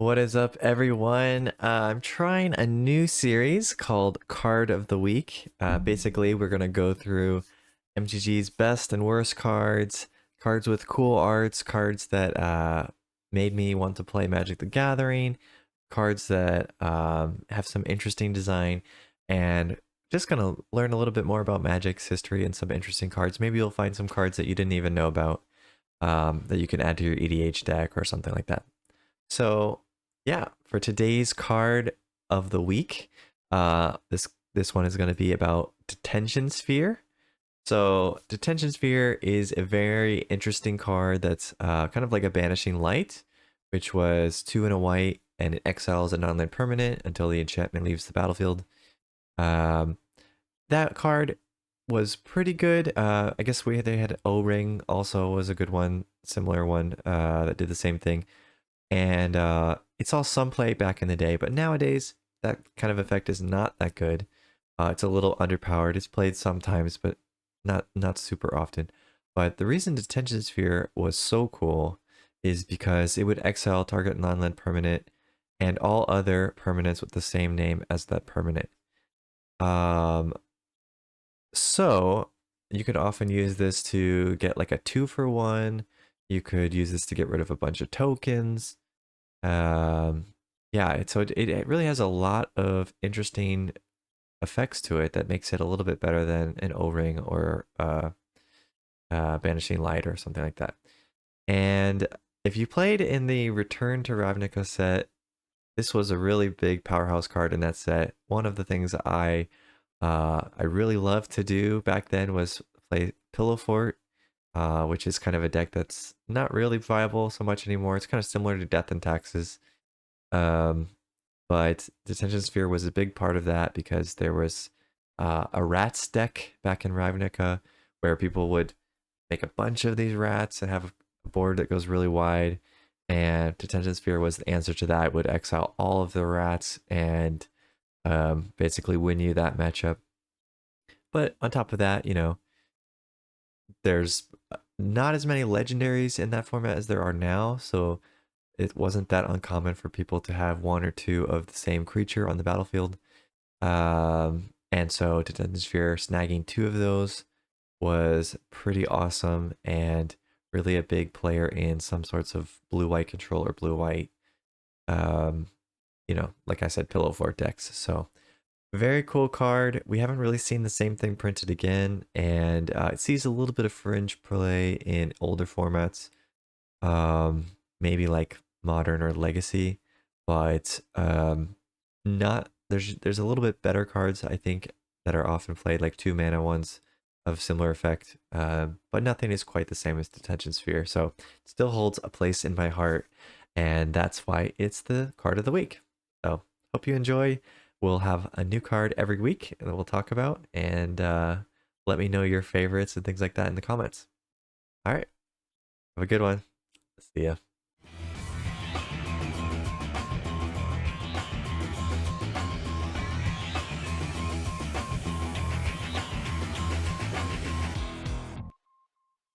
What is up, everyone? I'm trying a new series called Card of the Week. Basically, we're going to go through MTG's best and worst cards, cards with cool arts, cards that made me want to play Magic the Gathering, cards that have some interesting design, and just going to learn a little bit more about Magic's history and some interesting cards. Maybe you'll find some cards that you didn't even know about that you can add to your EDH deck or something like that. So yeah, for today's card of the week, this one is going to be about Detention Sphere. So Detention Sphere is a very interesting card that's kind of like a Banishing Light, which was 2 and a white, and it exiles a non-land permanent until the enchantment leaves the battlefield. Um, that card was pretty good. I guess they had O-Ring also was a good one, similar one that did the same thing. And it saw some play back in the day, but nowadays that kind of effect is not that good. It's a little underpowered. It's played sometimes, but not super often. But the reason Detention Sphere was so cool is because it would exile target non-land permanent and all other permanents with the same name as that permanent. Um, so you could often use this to get like a 2-for-1. You could use this to get rid of a bunch of tokens. Um, yeah, it really has a lot of interesting effects to it that makes it a little bit better than an O-Ring or Banishing Light or something like that. And if you played in the Return to Ravnica set, this was a really big powerhouse card in that set. One of the things I really loved to do back then was play Pillow Fort, which is kind of a deck that's not really viable so much anymore. It's kind of similar to Death and Taxes. Um, but Detention Sphere was a big part of that because there was a rats deck back in Ravnica where people would make a bunch of these rats and have a board that goes really wide. And Detention Sphere was the answer to that. It would exile all of the rats and basically win you that matchup. But on top of that, there's not as many legendaries in that format as there are now. So it wasn't that uncommon for people to have one or two of the same creature on the battlefield. And so Detention Sphere snagging two of those was pretty awesome and really a big player in some sorts of blue-white control or blue-white, um, like I said, Pillow Fort decks. So very cool card. We haven't really seen the same thing printed again, and it sees a little bit of fringe play in older formats, maybe like Modern or Legacy, but not. There's a little bit better cards I think that are often played, like 2 mana ones of similar effect, but nothing is quite the same as Detention Sphere. So it still holds a place in my heart, and that's why it's the card of the week. So hope you enjoy. We'll have a new card every week that we'll talk about, and let me know your favorites and things like that in the comments. All right, have a good one. See ya.